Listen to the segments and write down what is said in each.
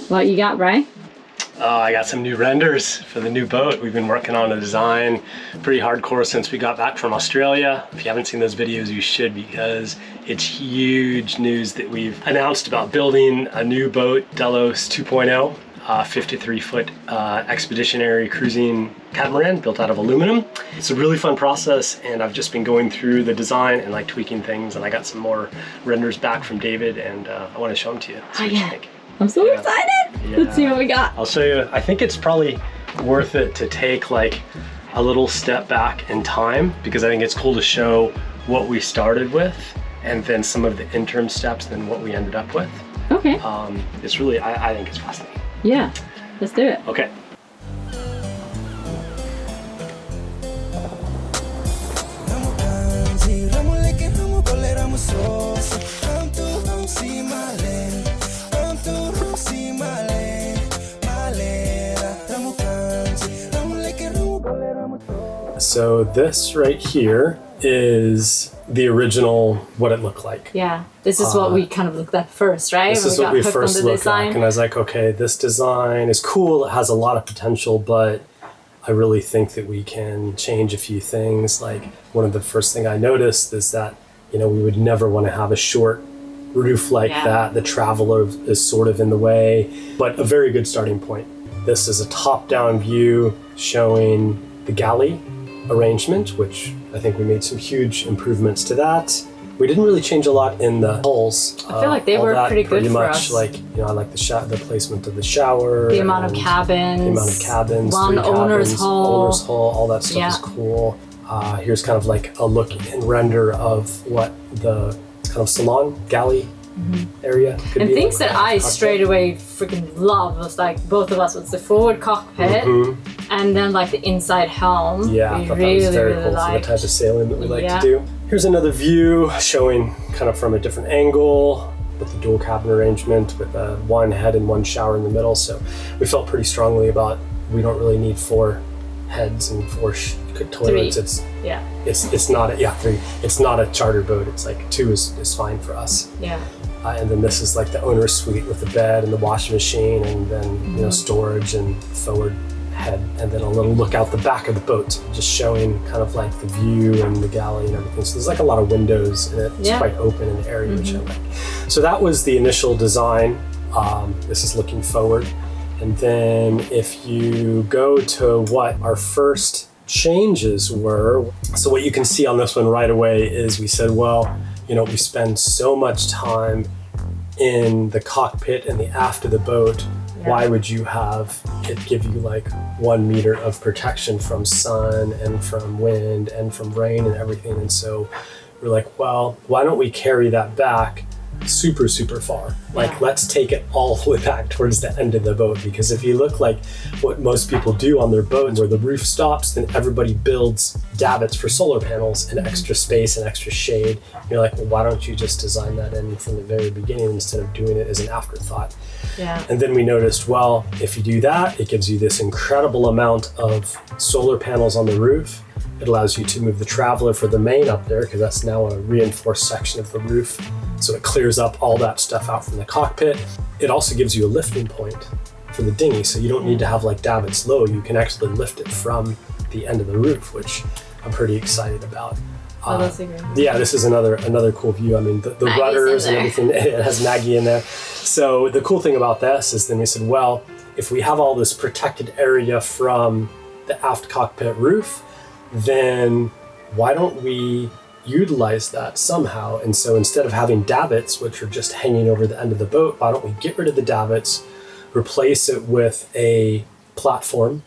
What you got, Bri? Oh, I got some new renders for the new boat. We've been working on a design pretty hardcore since we got back from Australia. If you haven't seen those videos, you should, because it's huge news that we've announced about building a new boat, Delos 2.0, 53-foot expeditionary cruising catamaran built out of aluminum. It's a really fun process, and I've just been going through the design and like tweaking things, and I got some more renders back from David, and I want to show them to you. Oh yeah. I'm so excited. Yeah. Let's see what we got. I'll show you. I think it's probably worth it to take like a little step back in time, because I think it's cool to show what we started with and then some of the interim steps and what we ended up with. Okay. It's really, I think it's fascinating. Yeah, let's do it. Okay. So this right here is the original, what it looked like. Yeah, this is what we kind of looked at first, right? This is what we first looked at, and I was like, okay, this design is cool, it has a lot of potential, but I really think that we can change a few things. Like, one of the first thing I noticed is that, you know, we would never want to have a short roof like that. The traveler is sort of in the way, but a very good starting point. This is a top-down view showing the galley arrangement, which I think we made some huge improvements to that. We didn't really change a lot in the hulls. I feel like they were pretty good for us. Like, you know, I like the placement of the shower, the amount of cabins, one owner's hull, all that stuff is cool. Here's kind of like a look and render of what the kind of salon galley area could and be. Things that I straight away freaking love was like both of us was the forward cockpit and then like the inside helm. Yeah, I thought that was very cool for the type of sailing that we like to do. Here's another view showing kind of from a different angle with the dual cabin arrangement with one head and one shower in the middle. So we felt pretty strongly about we don't really need 4 heads and 4 toilets. 3. It's not a three. It's not a charter boat. It's like 2 is fine for us. Yeah. And then this is like the owner's suite with the bed and the washing machine, and then you know, storage and forward head, and then a little look out the back of the boat, just showing kind of like the view and the galley and everything. So there's like a lot of windows in it. It's quite open and airy, which I like. So that was the initial design. This is looking forward. And then if you go to what our first changes were, so what you can see on this one right away is we said, well, you know, we spend so much time in the cockpit and the aft of the boat. Why would you have it give you like 1 meter of protection from sun and from wind and from rain and everything? And so we're like, well, why don't we carry that back super far? Like, let's take it all the way back towards the end of the boat, because if you look like what most people do on their boats where the roof stops, then everybody builds davits for solar panels and extra space and extra shade. You're like, well, why don't you just design that in from the very beginning instead of doing it as an afterthought? And then we noticed, well, if you do that, it gives you this incredible amount of solar panels on the roof. It allows you to move the traveler for the main up there, because that's now a reinforced section of the roof. So it clears up all that stuff out from the cockpit. It also gives you a lifting point for the dinghy, so you don't need to have like davits low. You can actually lift it from the end of the roof, which I'm pretty excited about. That's a great one. Yeah, this is another cool view. I mean, the rudders and everything, it has Maggie in there. So the cool thing about this is then we said, well, if we have all this protected area from the aft cockpit roof, then why don't we utilize that somehow? And so instead of having davits, which are just hanging over the end of the boat, why don't we get rid of the davits, replace it with a platform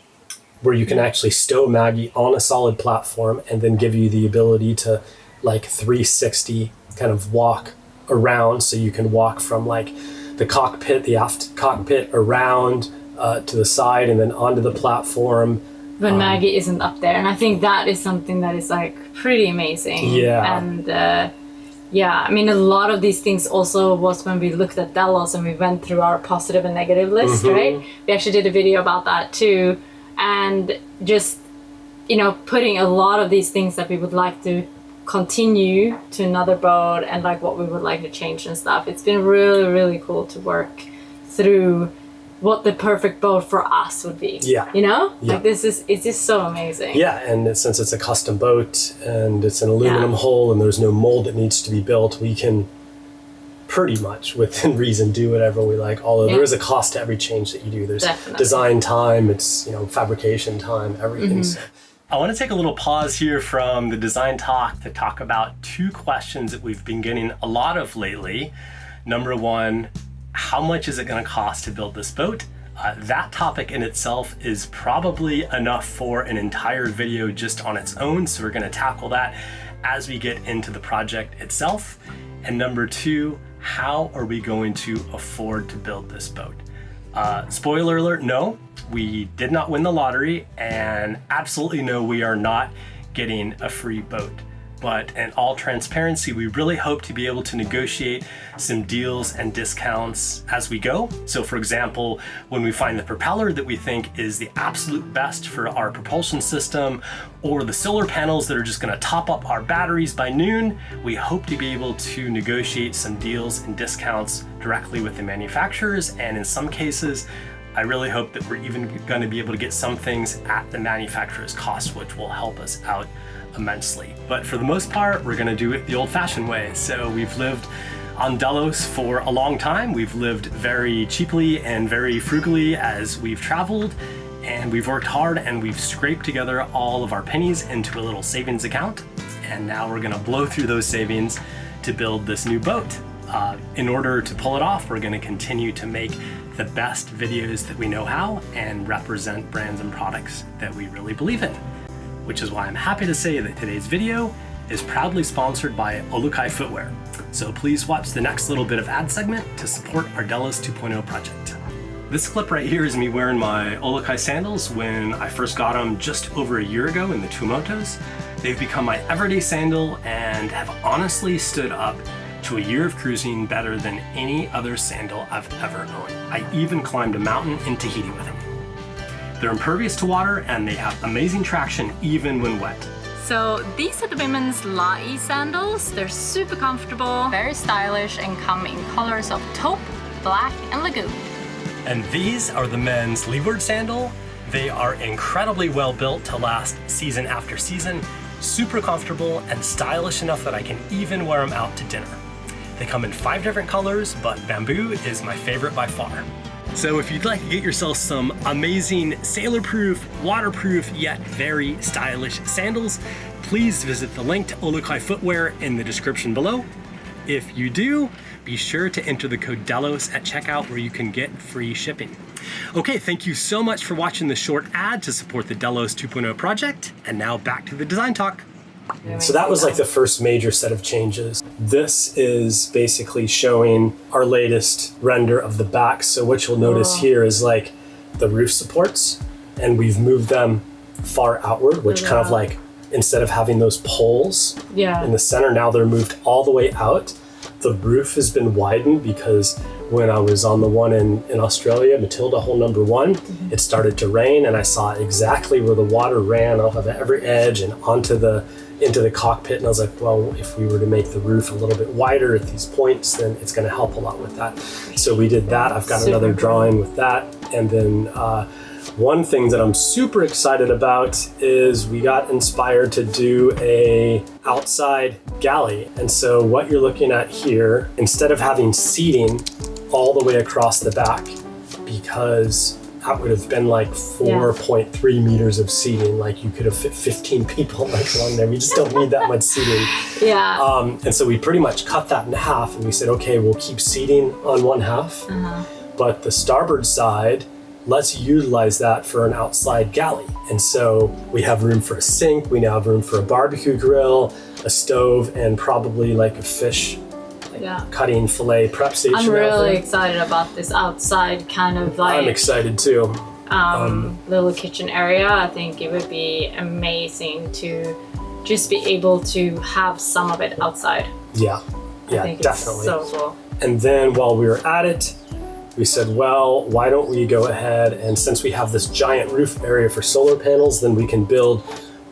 where you can actually stow Maggie on a solid platform, and then give you the ability to like 360 kind of walk around. So you can walk from like the cockpit, the aft cockpit, around to the side and then onto the platform. When Maggie isn't up there. And I think that is something that is like pretty amazing. Yeah. And I mean, a lot of these things also was when we looked at Delos and we went through our positive and negative list, right? We actually did a video about that too. And just, you know, putting a lot of these things that we would like to continue to another boat and like what we would like to change and stuff. It's been really, really cool to work through what the perfect boat for us would be. Yeah. You know? Yeah. Like it's just so amazing. Yeah, and since it's a custom boat and it's an aluminum hull and there's no mold that needs to be built, we can pretty much within reason do whatever we like. Although there is a cost to every change that you do. There's design time, it's fabrication time, everything. So. I want to take a little pause here from the design talk to talk about two questions that we've been getting a lot of lately. Number one, how much is it going to cost to build this boat? That topic in itself is probably enough for an entire video just on its own. So we're going to tackle that as we get into the project itself. And number two, how are we going to afford to build this boat? Spoiler alert, no, we did not win the lottery, and absolutely no, we are not getting a free boat. But in all transparency, we really hope to be able to negotiate some deals and discounts as we go. So for example, when we find the propeller that we think is the absolute best for our propulsion system, or the solar panels that are just gonna top up our batteries by noon, we hope to be able to negotiate some deals and discounts directly with the manufacturers. And in some cases, I really hope that we're even gonna be able to get some things at the manufacturer's cost, which will help us out immensely. But for the most part, we're gonna do it the old-fashioned way. So we've lived on Delos for a long time. We've lived very cheaply and very frugally as we've traveled, and we've worked hard and we've scraped together all of our pennies into a little savings account. And now we're gonna blow through those savings to build this new boat. In order to pull it off, we're gonna continue to make the best videos that we know how and represent brands and products that we really believe in. Which is why I'm happy to say that today's video is proudly sponsored by Olukai Footwear. So please watch the next little bit of ad segment to support our Delos 2.0 project. This clip right here is me wearing my Olukai sandals when I first got them just over a year ago in the Tumotos. They've become my everyday sandal and have honestly stood up to a year of cruising better than any other sandal I've ever owned. I even climbed a mountain in Tahiti with them. They're impervious to water and they have amazing traction even when wet. So these are the women's Lai sandals. They're super comfortable, very stylish, and come in colors of taupe, black, and lagoon. And these are the men's Leeward sandal. They are incredibly well built to last season after season, super comfortable and stylish enough that I can even wear them out to dinner. They come in 5 different colors, but bamboo is my favorite by far. So if you'd like to get yourself some amazing sailor-proof, waterproof, yet very stylish sandals, please visit the link to Olukai Footwear in the description below. If you do, be sure to enter the code DELOS at checkout where you can get free shipping. Okay, thank you so much for watching this short ad to support the Delos 2.0 project. And now back to the design talk. So that was like the first major set of changes. This is basically showing our latest render of the back. So what you'll notice here is like the roof supports, and we've moved them far outward, which kind of like, instead of having those poles in the center, now they're moved all the way out. The roof has been widened because when I was on the one in Australia, Matilda hole number 1, it started to rain and I saw exactly where the water ran off of every edge and into the cockpit, and I was like, well, if we were to make the roof a little bit wider at these points, then it's going to help a lot with that. So we did that. I've got another drawing with that. And then one thing that I'm super excited about is we got inspired to do a outside galley. And so what you're looking at here, instead of having seating all the way across the back, because that would have been like 4.3 meters of seating. Like you could have fit 15 people like along there. We just don't need that much seating. And so we pretty much cut that in half and we said, okay, we'll keep seating on one half, but the starboard side, let's utilize that for an outside galley. And so we have room for a sink, we now have room for a barbecue grill, a stove, and probably like a fish cutting fillet prep station. I'm really excited about this outside kind of like... I'm excited too. Little kitchen area. I think it would be amazing to just be able to have some of it outside. Yeah, I think definitely. It's so cool. And then while we were at it, we said, well, why don't we go ahead and since we have this giant roof area for solar panels, then we can build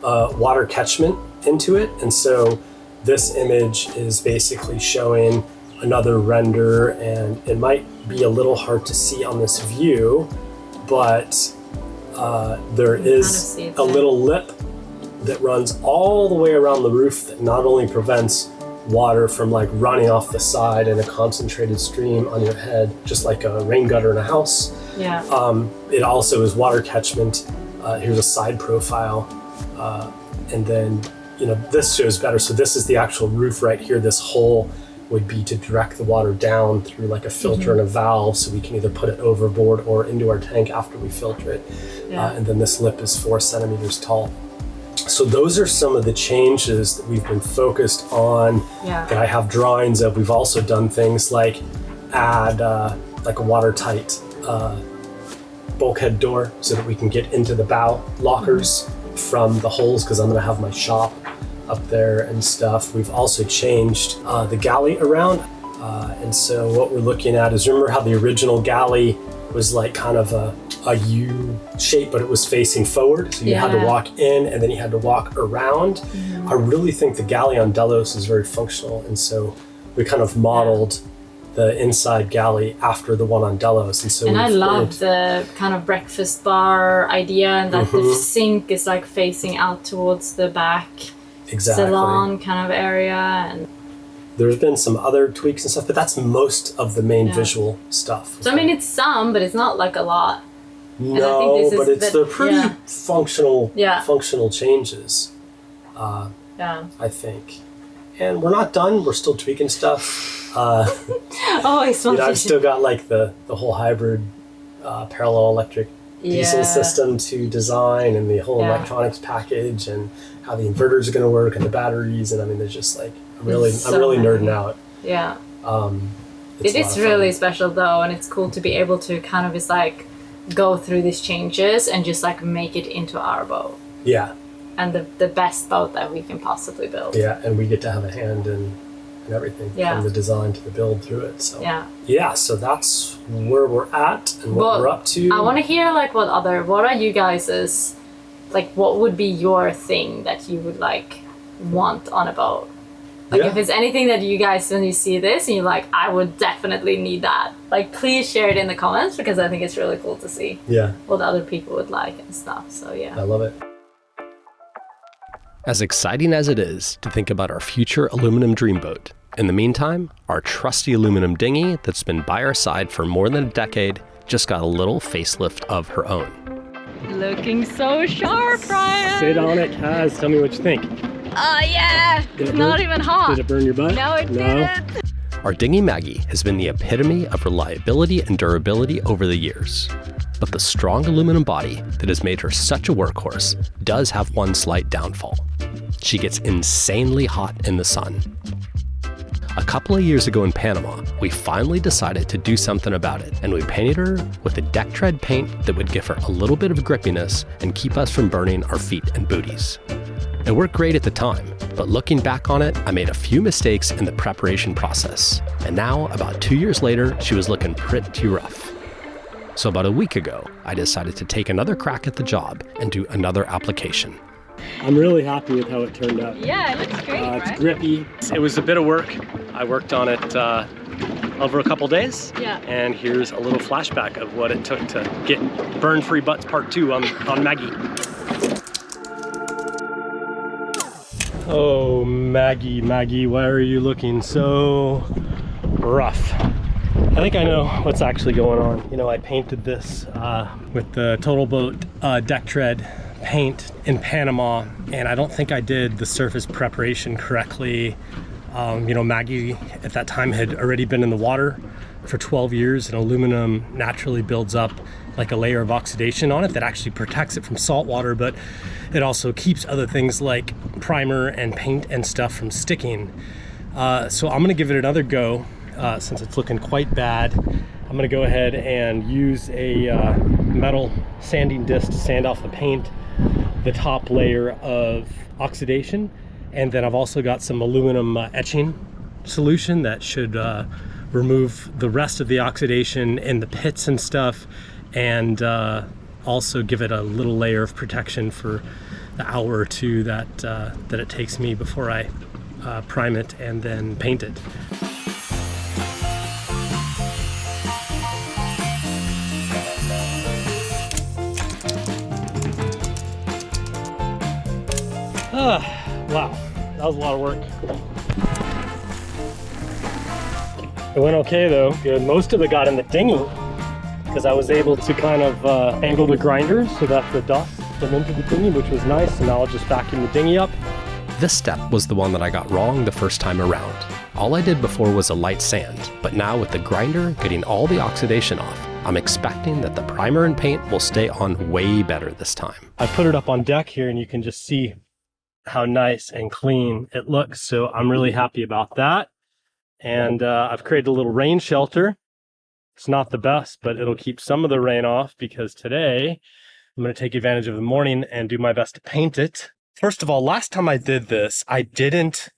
water catchment into it. And so this image is basically showing another render, and it might be a little hard to see on this view, but there is a little lip that runs all the way around the roof that not only prevents water from like running off the side in a concentrated stream on your head, just like a rain gutter in a house. Yeah. It also is water catchment. Here's a side profile. And then, this shows better. So this is the actual roof right here. This hole would be to direct the water down through like a filter and a valve, so we can either put it overboard or into our tank after we filter it. Yeah. And then this lip is 4 centimeters tall. So those are some of the changes that we've been focused on, that I have drawings of. We've also done things like add like a watertight bulkhead door so that we can get into the bow lockers from the holes, because I'm going to have my shop up there and stuff. We've also changed the galley around. And so what we're looking at is, remember how the original galley was like kind of a U shape, but it was facing forward. So you had to walk in and then you had to walk around. I really think the galley on Delos is very functional. And so we kind of modeled the inside galley after the one on Delos. And so I love the kind of breakfast bar idea, and that the sink is like facing out towards the back salon kind of area. And there's been some other tweaks and stuff, but that's most of the main visual stuff. So I mean, it's some, but it's not like a lot. No, but they're pretty functional changes. I think. And we're not done. We're still tweaking stuff. I've still got like the whole hybrid parallel electric diesel system to design, and the whole electronics package, and how the inverters are going to work, and the batteries. And I mean, there's just like, I'm really nerding out. Yeah. It is really special though, and it's cool to be able to kind of just like go through these changes and just like make it into our boat. Yeah. And the best boat that we can possibly build. Yeah, and we get to have a hand in everything, from the design to the build through it. So so that's where we're at and what we're up to. I want to hear like what are you guys's, like what would be your thing that you would like want on a boat? Like if there's anything that you guys, when you see this and you're like, I would definitely need that, like please share it in the comments, because I think it's really cool to see what other people would like and stuff. So I love it. As exciting as it is to think about our future aluminum dreamboat, in the meantime, our trusty aluminum dinghy that's been by our side for more than a decade just got a little facelift of her own. Looking so sharp, Ryan! Sit on it, Kaz. Tell me what you think. Oh yeah! It's not even hot. Did it burn your butt? No, it didn't. Our dinghy Maggie has been the epitome of reliability and durability over the years. But the strong aluminum body that has made her such a workhorse does have one slight downfall. She gets insanely hot in the sun. A couple of years ago in Panama, we finally decided to do something about it, and we painted her with a deck tread paint that would give her a little bit of grippiness and keep us from burning our feet and booties. It worked great at the time, but looking back on it, I made a few mistakes in the preparation process. And now, about 2 years later, she was looking pretty rough. So about a week ago, I decided to take another crack at the job and do another application. I'm really happy with how it turned out. Yeah, it looks great, right? It's grippy. It was a bit of work. I worked on it over a couple days. Yeah. And here's a little flashback of what it took to get Burn Free Butts Part 2 on Maggie. Oh, Maggie, why are you looking so rough? I think I know what's actually going on. You know, I painted this with the Total Boat deck tread paint in Panama, and I don't think I did the surface preparation correctly. You know, Maggie at that time had already been in the water for 12 years, and aluminum naturally builds up like a layer of oxidation on it that actually protects it from salt water, but it also keeps other things like primer and paint and stuff from sticking. So I'm gonna give it another go. Since it's looking quite bad, I'm gonna go ahead and use a metal sanding disc to sand off the paint, the top layer of oxidation, and then I've also got some aluminum etching solution that should remove the rest of the oxidation in the pits and stuff, and also give it a little layer of protection for the hour or two that it takes me before I prime it and then paint it. Wow, that was a lot of work. It went okay though. Good. Most of it got in the dinghy because I was able to kind of angle the grinder so that the dust came into the dinghy, which was nice. And now I'll just vacuum the dinghy up. This step was the one that I got wrong the first time around. All I did before was a light sand, but now with the grinder getting all the oxidation off, I'm expecting that the primer and paint will stay on way better this time. I put it up on deck here and you can just see how nice and clean it looks. So I'm really happy about that. And I've created a little rain shelter. It's not the best, but it'll keep some of the rain off because today I'm going to take advantage of the morning and do my best to paint it. First of all, last time I did this, I didn't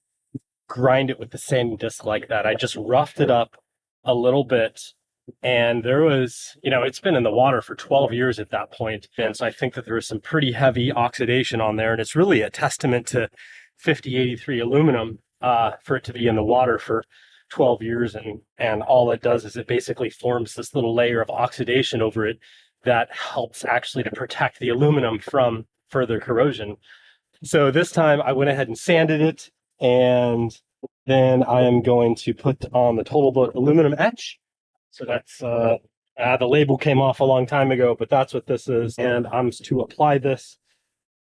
grind it with the sanding disc like that. I just roughed it up a little bit. And there was, you know, it's been in the water for 12 years at that point. And so I think that there was some pretty heavy oxidation on there. And it's really a testament to 5083 aluminum for it to be in the water for 12 years. And all it does is it basically forms this little layer of oxidation over it that helps actually to protect the aluminum from further corrosion. So this time I went ahead and sanded it. And then I am going to put on the Total Boat aluminum etch. So that's, the label came off a long time ago, but that's what this is. And I'm to apply this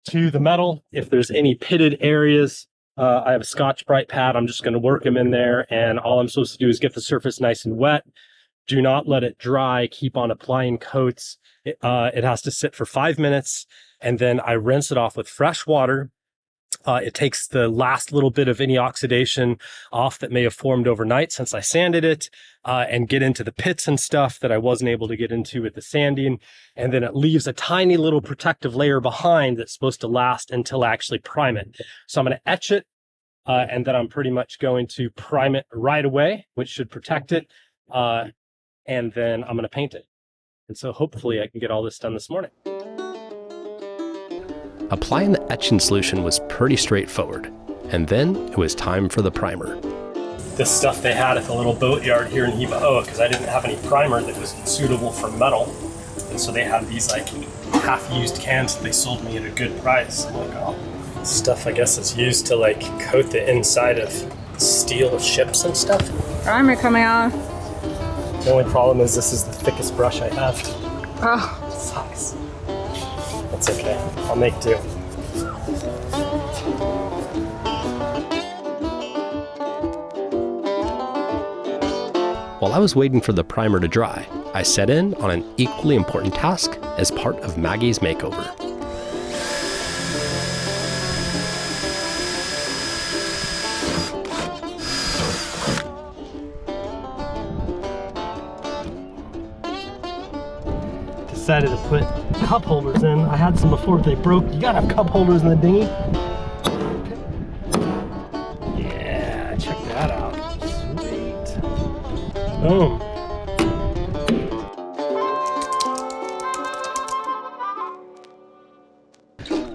to the metal. If there's any pitted areas, I have a Scotch-Brite pad. I'm just going to work them in there. And all I'm supposed to do is get the surface nice and wet. Do not let it dry. Keep on applying coats. It has to sit for 5 minutes. And then I rinse it off with fresh water. It takes the last little bit of any oxidation off that may have formed overnight since I sanded it, and get into the pits and stuff that I wasn't able to get into with the sanding. And then it leaves a tiny little protective layer behind that's supposed to last until I actually prime it. So I'm going to etch it, and then I'm pretty much going to prime it right away, which should protect it. And then I'm going to paint it. And so hopefully I can get all this done this morning. Applying the etching solution was pretty straightforward, and then it was time for the primer. This stuff they had at the little boat yard here in Hiva-Oa, because I didn't have any primer that was suitable for metal. And so they had these like half-used cans that they sold me at a good price. I'm like, oh, this stuff I guess is used to like coat the inside of steel ships and stuff. Primer coming off. The only problem is this is the thickest brush I have. Oh. Sucks. That's okay. I'll make do. While I was waiting for the primer to dry, I set in on an equally important task as part of Maggie's makeover. Decided to put cup holders in. I had some before, but they broke. You gotta have cup holders in the dinghy. Yeah, check that out. Sweet. Boom.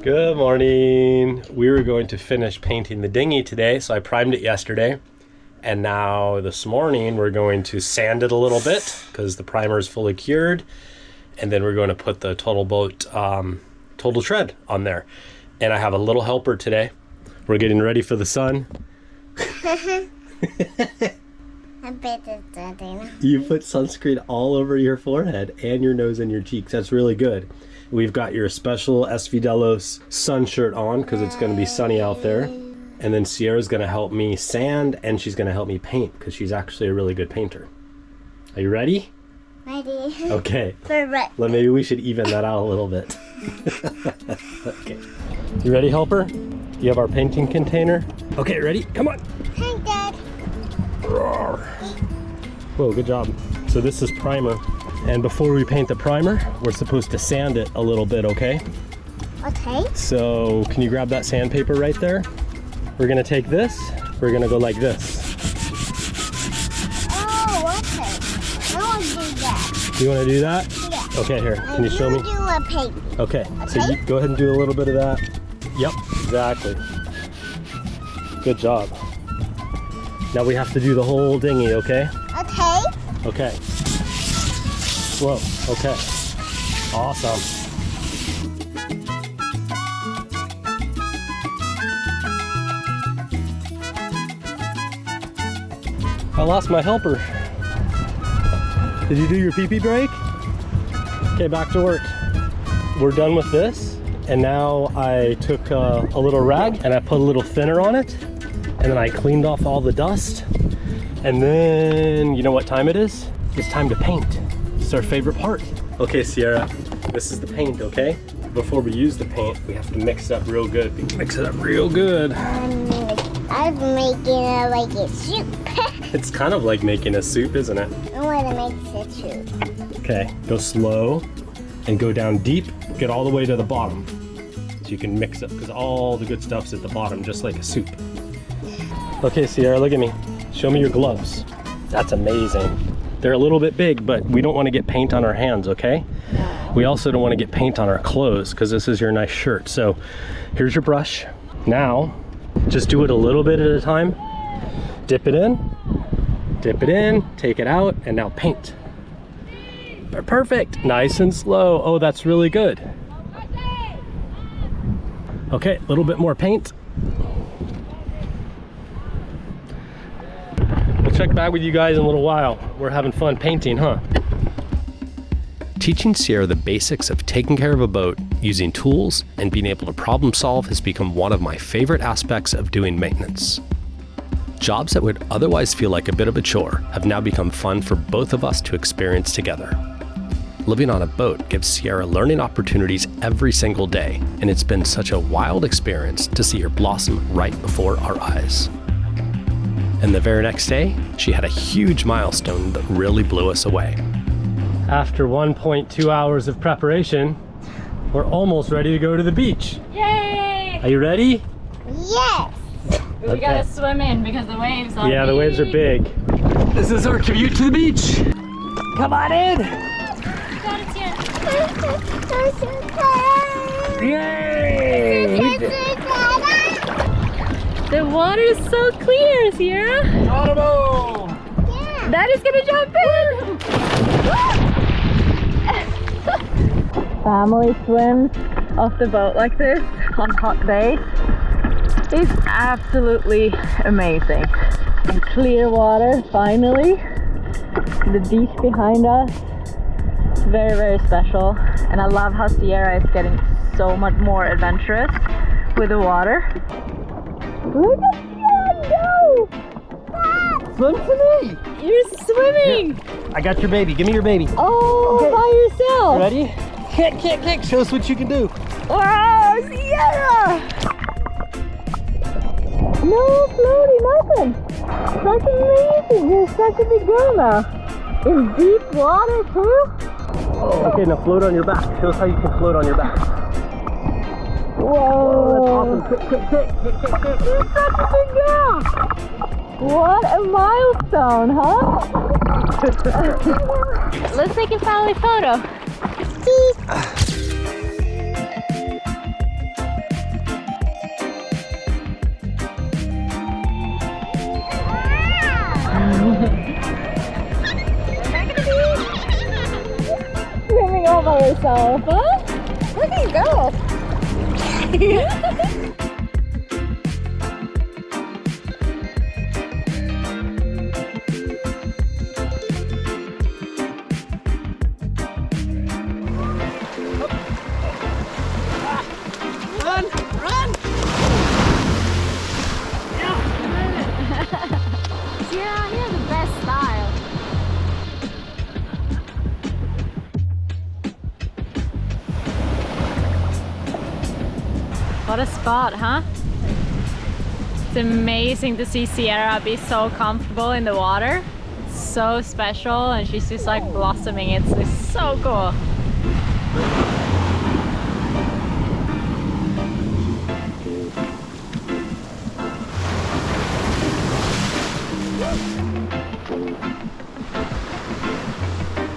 Good morning. We were going to finish painting the dinghy today, so I primed it yesterday. And now this morning we're going to sand it a little bit because the primer is fully cured. And then we're going to put the Total Boat Total Shred on there. And I have a little helper today. We're getting ready for the sun. You put sunscreen all over your forehead and your nose and your cheeks. That's really good. We've got your special SV Delos sun shirt on because it's going to be sunny out there. And then Sierra's going to help me sand and she's going to help me paint because she's actually a really good painter. Are you ready? Ready. Okay. Perfect. Well, maybe we should even that out a little bit. Okay. You ready, helper? You have our painting container? Okay, ready? Come on. Hi, Dad. Roar. Whoa, good job. So this is primer. And before we paint the primer, we're supposed to sand it a little bit, okay? Okay. So can you grab that sandpaper right there? We're gonna take this, we're gonna go like this. Oh, okay. I want to do that. You wanna do that? Yeah. Okay, here, can you show me? do a paint. Okay, so you go ahead and do a little bit of that. Yep, exactly. Good job. Now we have to do the whole dinghy, okay? Okay. Okay. Slow, okay. Awesome. I lost my helper. Did you do your pee-pee break? Okay, back to work. We're done with this, and now I took a little rag and I put a little thinner on it, and then I cleaned off all the dust. And then, you know what time it is? It's time to paint. It's our favorite part. Okay, Sierra, this is the paint, okay? Before we use the paint, we have to mix it up real good. Mix it up real good. I'm making it like a soup. It's kind of like making a soup, isn't it? I want to make it a soup. Okay, go slow and go down deep. Get all the way to the bottom. So you can mix it, because all the good stuff's at the bottom, just like a soup. Okay, Sierra, look at me. Show me your gloves. That's amazing. They're a little bit big, but we don't want to get paint on our hands, okay? We also don't want to get paint on our clothes, because this is your nice shirt. So here's your brush. Now, just do it a little bit at a time. Dip it in, take it out, and now paint. Perfect, nice and slow. Oh, that's really good. Okay, a little bit more paint. We'll check back with you guys in a little while. We're having fun painting, huh? Teaching Sierra the basics of taking care of a boat, using tools, and being able to problem solve has become one of my favorite aspects of doing maintenance. Jobs that would otherwise feel like a bit of a chore have now become fun for both of us to experience together. Living on a boat gives Sierra learning opportunities every single day, and it's been such a wild experience to see her blossom right before our eyes. And the very next day, she had a huge milestone that really blew us away. After 1.2 hours of preparation, we're almost ready to go to the beach. Yay! Are you ready? Yes. We gotta swim in because the waves are Yeah, the waves are big. This is our commute to the beach. Come on in. Yay! The water is so clear, Sierra. Audible! Yeah. Daddy's gonna jump in. Family swims off the boat like this on hot days. It's absolutely amazing. And clear water, finally. The beach behind us. It's very, very special. And I love how Sierra is getting so much more adventurous with the water. Look at Sierra go! Swim to me! You're swimming! Here, I got your baby. Give me your baby. Oh, Okay. by yourself! Ready? Kick, kick, kick. Show us what you can do. Wow, Sierra! No floaty, nothing. That's amazing. You're such a big girl now. In deep water too? Oh, okay, now float on your back. Show us how you can float on your back. Whoa. That's awesome. Kick, kick, kick, kick, kick, kick. You're such a big girl. What a milestone, huh? Let's take a family photo. Swimming all by yourself, huh? Look at you go. Run! Run! Yeah, he has the best style. What a spot, huh? It's amazing to see Sierra be so comfortable in the water. It's so special, and she's just like blossoming. It's so cool.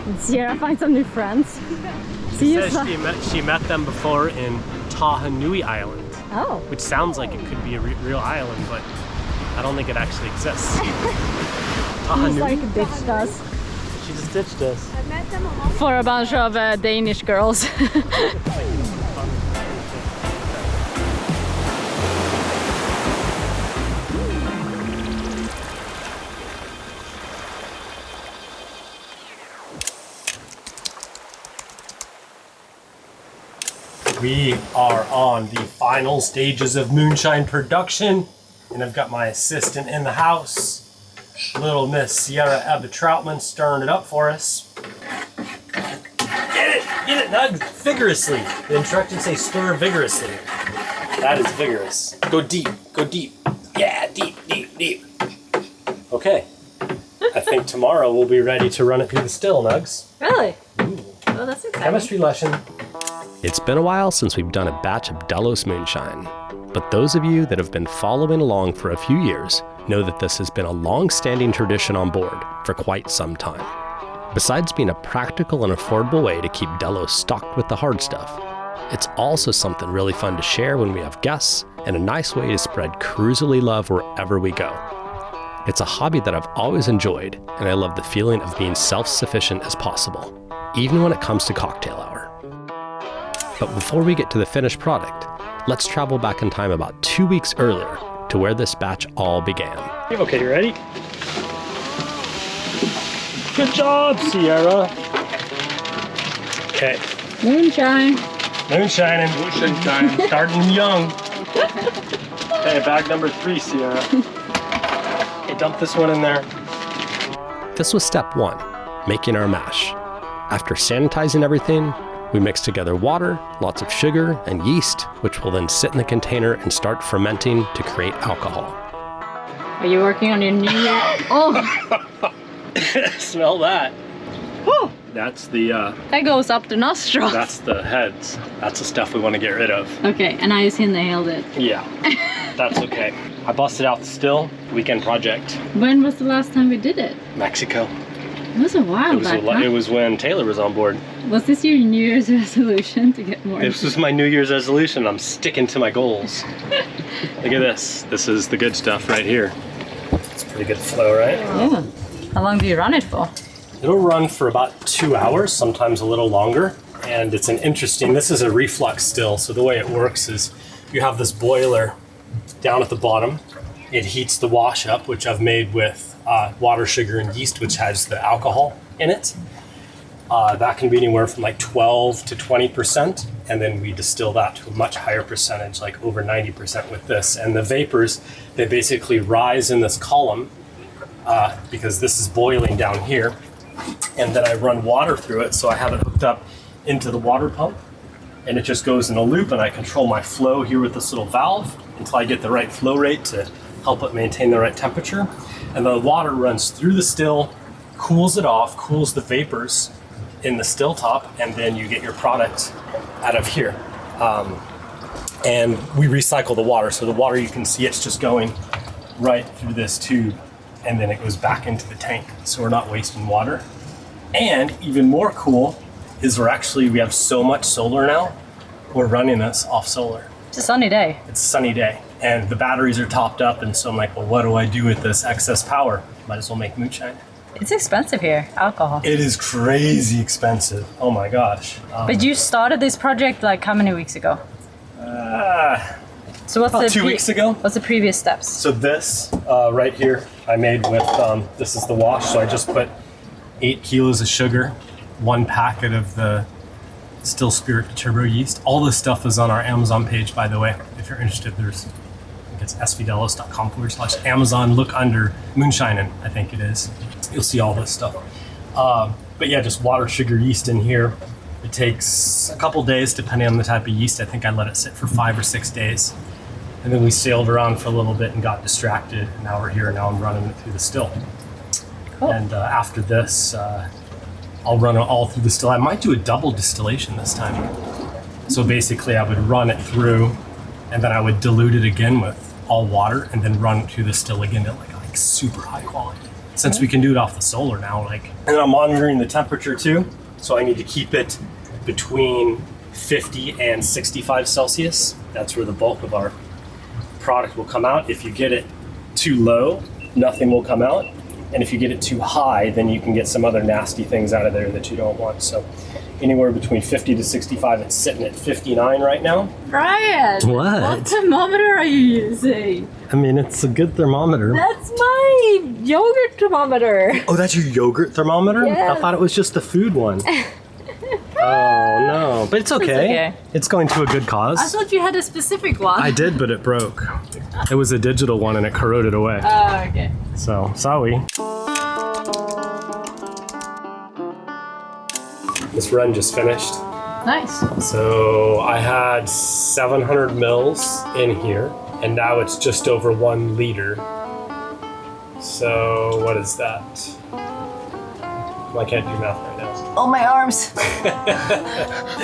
Did Sierra find some new friends? She says she met them before in Tahanui Island, Oh. which sounds like it could be a real island, but I don't think it actually exists. She's Tahanui? like ditched us She just ditched us. for a bunch of Danish girls. We are on the final stages of moonshine production, and I've got my assistant in the house, little Miss Sierra Ebba Troutman, stirring it up for us. Get it, Nug, vigorously. The instructions say stir vigorously. That is vigorous. Go deep, Yeah, deep. Okay. I think tomorrow we'll be ready to run it through the still, Nugs. Really? Ooh. Oh, that's exciting. Chemistry lesson. It's been a while since we've done a batch of Delos moonshine, but those of you that have been following along for a few years know that this has been a long-standing tradition on board for quite some time. Besides being a practical and affordable way to keep Delos stocked with the hard stuff, it's also something really fun to share when we have guests and a nice way to spread cruisily love wherever we go. It's a hobby that I've always enjoyed, and I love the feeling of being self-sufficient as possible, even when it comes to cocktail hour. But before we get to the finished product, let's travel back in time about 2 weeks earlier to where this batch all began. Okay, you ready? Good job, Sierra. Okay. Moonshine. Moonshining. Moonshine time. Starting young. Okay, bag number 3, Sierra. Okay, dump this one in there. This was step 1, making our mash. After sanitizing everything, we mix together water, lots of sugar, and yeast, which will then sit in the container and start fermenting to create alcohol. Are you working on your new year? Oh, Smell that. whew, That's the that goes up the nostrils. that's the heads. That's the stuff we want to get rid of. Okay, and I just inhaled it. Yeah, that's okay. I busted out the still. Weekend project. When was the last time we did it? Mexico. It was a while back, huh? It was when Taylor was on board. Was this your New Year's resolution to get more? This was my New Year's resolution. I'm sticking to my goals. Look at this. This is the good stuff right here. It's pretty good flow, right? Yeah. How long do you run it for? It'll run for about 2 hours, sometimes a little longer. And it's an interesting, this is a reflux still. So the way it works is you have this boiler down at the bottom. It heats the wash up, which I've made with water, sugar, and yeast, which has the alcohol in it. That can be anywhere from like 12 to 20%. And then we distill that to a much higher percentage, like over 90% with this. And the vapors, they basically rise in this column because this is boiling down here. And then I run water through it. So I have it hooked up into the water pump, and it just goes in a loop, and I control my flow here with this little valve until I get the right flow rate to help it maintain the right temperature. And the water runs through the still, cools it off, cools the vapors in the still top, and then you get your product out of here. And we recycle the water. So the water, you can see it's just going right through this tube, and then it goes back into the tank. So we're not wasting water. And even more cool is we have so much solar now, we're running this off solar. It's a sunny day. It's a sunny day, and the batteries are topped up, and so I'm like, well, what do I do with this excess power? Might as well make moonshine. It's expensive here, alcohol. It is crazy expensive. Oh my gosh. But you started this project like how many weeks ago? So what's About the 2 weeks ago. What's the previous steps? So this right here, I made with, this is the wash. So I just put 8 kilos of sugar, 1 packet of the Still Spirit Turbo yeast. All this stuff is on our Amazon page, by the way. If you're interested, I think it's svdelos.com/Amazon. Look under Moonshining, I think it is. You'll see all this stuff. But yeah, just water, sugar, yeast in here. It takes a couple days depending on the type of yeast. I think I let it sit for 5 or 6 days. And then we sailed around for a little bit and got distracted. And now we're here. Now I'm running it through the still. Cool. And after this, I'll run it all through the still. I might do a double distillation this time. So basically I would run it through, and then I would dilute it again with all water, and then run it through the still again at like super high quality. Since we can do it off the solar now, and I'm monitoring the temperature too. So I need to keep it between 50 and 65 Celsius. That's where the bulk of our product will come out. If you get it too low, nothing will come out. And if you get it too high, then you can get some other nasty things out of there that you don't want. So anywhere between 50 to 65, it's sitting at 59 right now. Brian! What? What thermometer are you using? I mean, it's a good thermometer. That's my yogurt thermometer. Oh, that's your yogurt thermometer? Yes. I thought it was just the food one. Oh no, but it's okay. okay. It's going to a good I cause. thought you had a specific one. I did, but it broke. It was a digital one and it corroded away. Oh, okay. So, sorry. This run just finished. Nice. So I had 700 mils in here, and now it's just over 1 liter. So what is that? Well, I can't do math right now. Oh, my arms. It's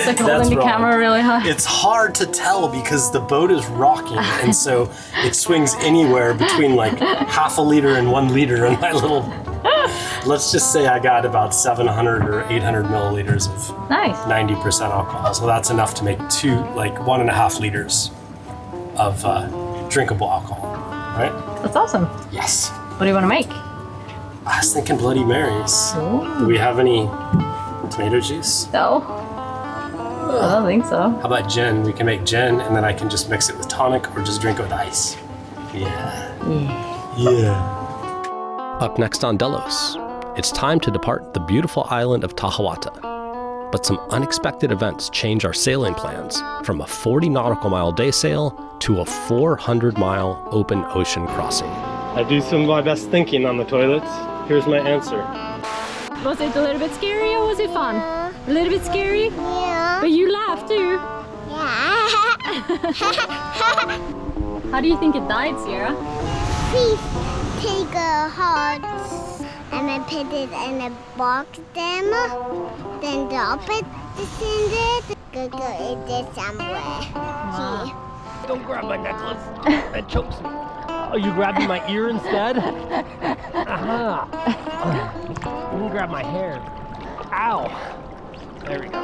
like That's holding the wrong. camera really high. It's hard to tell because the boat is rocking, and so it swings anywhere between like half a liter and 1 liter in my little. Let's just say I got about 700 or 800 milliliters of Nice. 90% alcohol. So that's enough to make 1.5 liters of drinkable alcohol, right? That's awesome. Yes. What do you want to make? I was thinking Bloody Marys. Do we have any tomato juice? No. I don't think so. How about gin? We can make gin and then I can just mix it with tonic or just drink it with ice. Yeah. Up next on Delos, it's time to depart the beautiful island of Tahawata. But some unexpected events change our sailing plans from a 40 nautical mile day sail to a 400 mile open ocean crossing. I do some of my best thinking on the toilets. Here's my answer. Was it a little bit scary or was it fun? A little bit scary? Yeah. But you laughed too. Yeah. How do you think it died, Sierra? Please take a heart and then put it in a box them. Then drop it in there. Go in there somewhere. See? Don't grab my necklace. That chokes me. Oh, you grabbing my ear instead? Aha. You can grab my hair. Ow. There we go.